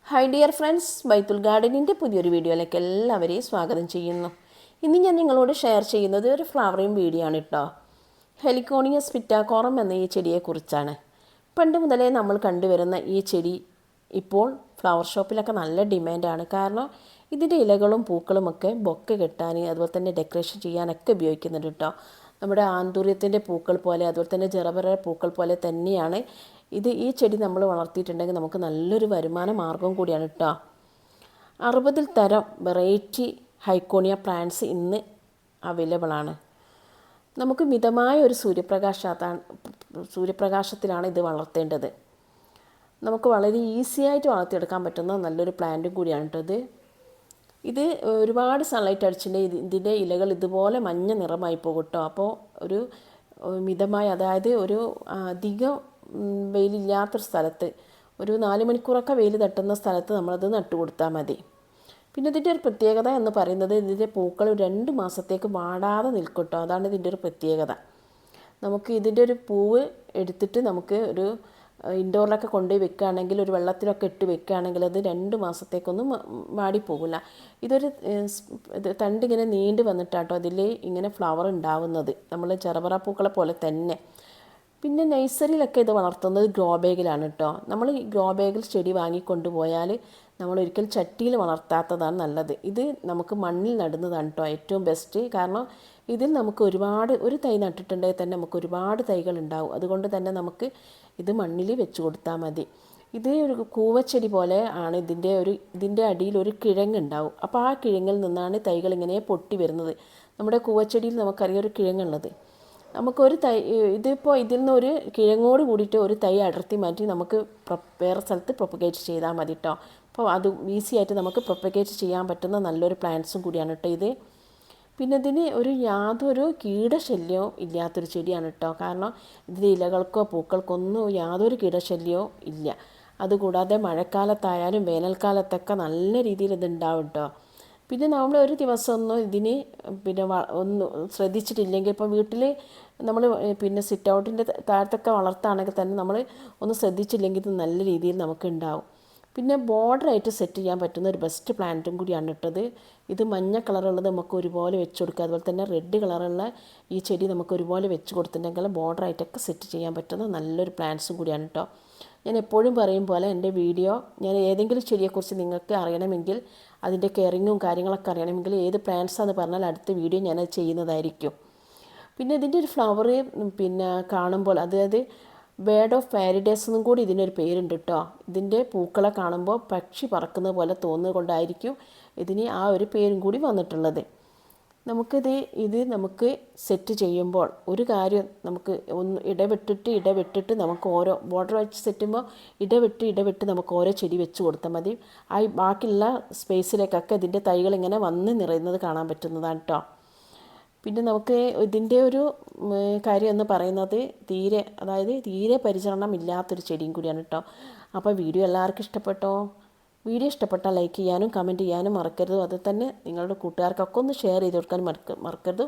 Hi dear friends, ബൈത്തുൽ ഗാർഡനിൻ്റെ പുതിയൊരു വീഡിയോയിലേക്ക് എല്ലാവരെയും സ്വാഗതം ചെയ്യുന്നു. ഇന്ന് ഞാൻ നിങ്ങളോട് ഷെയർ ചെയ്യുന്നത് ഒരു ഫ്ലവറിങ് വീഡിയോ ആണ് കേട്ടോ. ഹെലിക്കോണിയ സ്പിറ്റാകോറം എന്ന ഈ ചെടിയെക്കുറിച്ചാണ്. പണ്ട് മുതലേ നമ്മൾ കണ്ടുവരുന്ന ഈ ചെടി ഇപ്പോൾ ഫ്ലവർ ഷോപ്പിലൊക്കെ നല്ല ഡിമാൻഡാണ്. കാരണം ഇതിൻ്റെ ഇലകളും പൂക്കളുമൊക്കെ ബൊക്കെ കെട്ടാൻ, അതുപോലെ തന്നെ ഡെക്കറേഷൻ ചെയ്യാനൊക്കെ ഉപയോഗിക്കുന്നുണ്ട് കേട്ടോ. നമ്മുടെ ആന്തൂര്യത്തിൻ്റെ പൂക്കൾ പോലെ, അതുപോലെ തന്നെ ജറബറ പൂക്കൾ പോലെ തന്നെയാണ് ഈ ചെടി നമ്മൾ വളർത്തിയിട്ടുണ്ടെങ്കിൽ നമുക്ക് നല്ലൊരു വരുമാന മാർഗം കൂടിയാണ് കേട്ടോ. 60 തരം വെറൈറ്റി ഹൈക്കോണിയ പ്ലാന്റ്സ് ഇന്ന് അവൈലബിൾ ആണ്. നമുക്ക് മിതമായ ഒരു സൂര്യപ്രകാശത്തിലാണ് ഇത് വളർത്തേണ്ടത്. നമുക്ക് വളരെ ഈസി ആയിട്ട് വളർത്തിയെടുക്കാൻ പറ്റുന്ന നല്ലൊരു പ്ലാന്റും കൂടിയാണ് കേട്ടോ ഇത് ഒരുപാട് സൺലൈറ്റ് അടിച്ചിട്ടുണ്ടെങ്കിൽ ഇതിൻ്റെ ഇലകൾ ഇതുപോലെ മഞ്ഞ നിറമായി പോകും കേട്ടോ. അപ്പോൾ ഒരു മിതമായ, അതായത് ഒരു അധികം വെയിലില്ലാത്തൊരു സ്ഥലത്ത്, ഒരു 4 മണിക്കൂറൊക്കെ വെയിൽ തട്ടുന്ന സ്ഥലത്ത് നമ്മളത് നട്ടു കൊടുത്താൽ മതി. പിന്നെ ഇതിൻ്റെ ഒരു പ്രത്യേകത എന്ന് പറയുന്നത് ഇതിൻ്റെ പൂക്കൾ 2 മാസത്തേക്ക് വാടാതെ നിൽക്കും കേട്ടോ. അതാണ് ഇതിൻ്റെ ഒരു പ്രത്യേകത. നമുക്ക് ഇതിൻ്റെ ഒരു പൂവ് എടുത്തിട്ട് നമുക്ക് ഒരു ഇൻഡോറിലൊക്കെ കൊണ്ടുപോയി വെക്കുകയാണെങ്കിൽ, ഒരു വെള്ളത്തിലൊക്കെ ഇട്ട് വെക്കുകയാണെങ്കിൽ അത് 2 മാസത്തേക്കൊന്നും വാടിപ്പോകില്ല. ഇതൊരു തണ്ടിങ്ങനെ നീണ്ട് വന്നിട്ടാട്ടോ അതിൽ ഇങ്ങനെ ഫ്ലവർ ഉണ്ടാവുന്നത്, നമ്മൾ ചെറുപറ പൂക്കളെ പോലെ തന്നെ. പിന്നെ നഴ്സറിയിലൊക്കെ ഇത് വളർത്തുന്നത് ഗ്രോ ബാഗിലാണ് കേട്ടോ. നമ്മൾ ഈ ഗ്രോ ബാഗിൽ ചെടി വാങ്ങിക്കൊണ്ടുപോയാൽ നമ്മൾ ഒരിക്കൽ ചട്ടിയിൽ വളർത്താത്തതാണ് നല്ലത്. ഇത് നമുക്ക് മണ്ണിൽ നടുന്നതാണ് കേട്ടോ ഏറ്റവും ബെസ്റ്റ്. കാരണം ഇതിൽ നമുക്ക് ഒരു തൈ നട്ടിട്ടുണ്ടെങ്കിൽ തന്നെ നമുക്ക് ഒരുപാട് തൈകൾ ഉണ്ടാവും. അതുകൊണ്ട് തന്നെ നമുക്ക് ഇത് മണ്ണിൽ വെച്ച് കൊടുത്താൽ മതി. ഇത് ഒരു കൂവച്ചെടി പോലെ ആണ്. ഇതിൻ്റെ അടിയിൽ ഒരു കിഴങ്ങുണ്ടാവും. അപ്പോൾ ആ കിഴങ്ങിൽ നിന്നാണ് തൈകൾ ഇങ്ങനെ പൊട്ടി വരുന്നത്. നമ്മുടെ കൂവച്ചെടിയിൽ നമുക്കറിയാം ഒരു കിഴങ്ങുള്ളത്. നമുക്കൊരു തൈ ഇതിപ്പോൾ ഇതിൽ നിന്ന് ഒരു കിഴങ്ങോട് കൂടിയിട്ട് ഒരു തൈ അടർത്തി മാറ്റി നമുക്ക് വേറെ സ്ഥലത്ത് പ്രൊപ്പഗേറ്റ് ചെയ്താൽ മതി കേട്ടോ. അപ്പോൾ അത് ഈസി ആയിട്ട് നമുക്ക് പ്രൊപ്പഗേറ്റ് ചെയ്യാൻ പറ്റുന്ന നല്ലൊരു പ്ലാന്റ്സും കൂടിയാണ് കേട്ടോ ഇത്. പിന്നെ ഇതിന് യാതൊരു കീടശല്യവും ഇല്ലാത്തൊരു ചെടിയാണ് കേട്ടോ. കാരണം ഇതിൻ്റെ ഇലകൾക്കോ പൂക്കൾക്കോ ഒന്നും യാതൊരു കീടശല്യവും ഇല്ല. അതുകൂടാതെ മഴക്കാലത്തായാലും വേനൽക്കാലത്തൊക്കെ നല്ല രീതിയിൽ ഇതുണ്ടാവും കേട്ടോ. പിന്നെ നമ്മൾ ഒരു ദിവസം ഒന്നും ഇതിന് ഒന്ന് ശ്രദ്ധിച്ചിട്ടില്ലെങ്കിൽ, ഇപ്പോൾ വീട്ടിൽ നമ്മൾ പിന്നെ സിറ്റ് ഔട്ടിൻ്റെ താഴത്തൊക്കെ വളർത്തുകയാണെങ്കിൽ തന്നെ നമ്മൾ ഒന്ന് ശ്രദ്ധിച്ചില്ലെങ്കിൽ ഇത് നല്ല രീതിയിൽ നമുക്ക് ഉണ്ടാവും. പിന്നെ ബോർഡറായിട്ട് സെറ്റ് ചെയ്യാൻ പറ്റുന്ന ഒരു ബെസ്റ്റ് പ്ലാന്റും കൂടിയാണ് ഇട്ടത്. ഇത് മഞ്ഞ കളറുള്ളത് നമുക്ക് ഒരുപോലെ വെച്ച് കൊടുക്കുക. അതുപോലെ തന്നെ റെഡ് കളറുള്ള ഈ ചെടി നമുക്ക് ഒരുപോലെ വെച്ച് കൊടുത്തിട്ടുണ്ടെങ്കിൽ ബോർഡറായിട്ടൊക്കെ സെറ്റ് ചെയ്യാൻ പറ്റുന്ന നല്ലൊരു പ്ലാന്റ്സും കൂടിയാണ് കേട്ടോ. ഞാൻ എപ്പോഴും പറയും പോലെ എൻ്റെ വീഡിയോ, ഞാൻ ഏതെങ്കിലും ചെടിയെക്കുറിച്ച് നിങ്ങൾക്ക് അറിയണമെങ്കിൽ, അതിൻ്റെ കെയറിങ്ങും കാര്യങ്ങളൊക്കെ അറിയണമെങ്കിൽ ഏത് പ്ലാന്റ്സാണെന്ന് പറഞ്ഞാൽ അടുത്ത വീഡിയോ ഞാനത് ചെയ്യുന്നതായിരിക്കും. പിന്നെ ഇതിൻ്റെ ഒരു ഫ്ലവർ പിന്നെ കാണുമ്പോൾ, അതായത് ബേർഡ് ഓഫ് പാരഡൈസ് എന്നും കൂടി ഇതിനൊരു പേരുണ്ട് കേട്ടോ. ഇതിൻ്റെ പൂക്കളെ കാണുമ്പോൾ പക്ഷി പറക്കുന്ന പോലെ തോന്നുന്നത് കൊണ്ടായിരിക്കും ഇതിന് ആ ഒരു പേരും കൂടി വന്നിട്ടുള്ളത്. ഇത് നമുക്ക് സെറ്റ് ചെയ്യുമ്പോൾ ഒരു കാര്യം, നമുക്ക് ഒന്ന് ഇടവിട്ടിട്ട് നമുക്ക് ഓരോ ബോർഡർ വെച്ച് സെറ്റ് ചെയ്യുമ്പോൾ ഇടവിട്ട് നമുക്ക് ഓരോ ചെടി വെച്ച് കൊടുത്താൽ മതി. ബാക്കിയുള്ള സ്പേസിലേക്കൊക്കെ ഇതിൻ്റെ തൈകൾ ഇങ്ങനെ വന്ന് നിറയുന്നത് കാണാൻ പറ്റുന്നതാണ് കേട്ടോ. പിന്നെ നമുക്ക് ഇതിൻ്റെ ഒരു കാര്യം എന്ന് പറയുന്നത് തീരെ പരിചരണം ഇല്ലാത്തൊരു ചെടിയും കൂടിയാണ് കേട്ടോ. അപ്പോൾ വീഡിയോ എല്ലാവർക്കും ഇഷ്ടപ്പെട്ടോ? വീഡിയോ ഇഷ്ടപ്പെട്ടാൽ ലൈക്ക് ചെയ്യാനും കമൻറ്റ് ചെയ്യാനും മറക്കരുത്. അതുതന്നെ നിങ്ങളുടെ കൂട്ടുകാർക്കൊക്കെ ഒന്ന് ഷെയർ ചെയ്ത് കൊടുക്കാൻ മറക്കരുത്.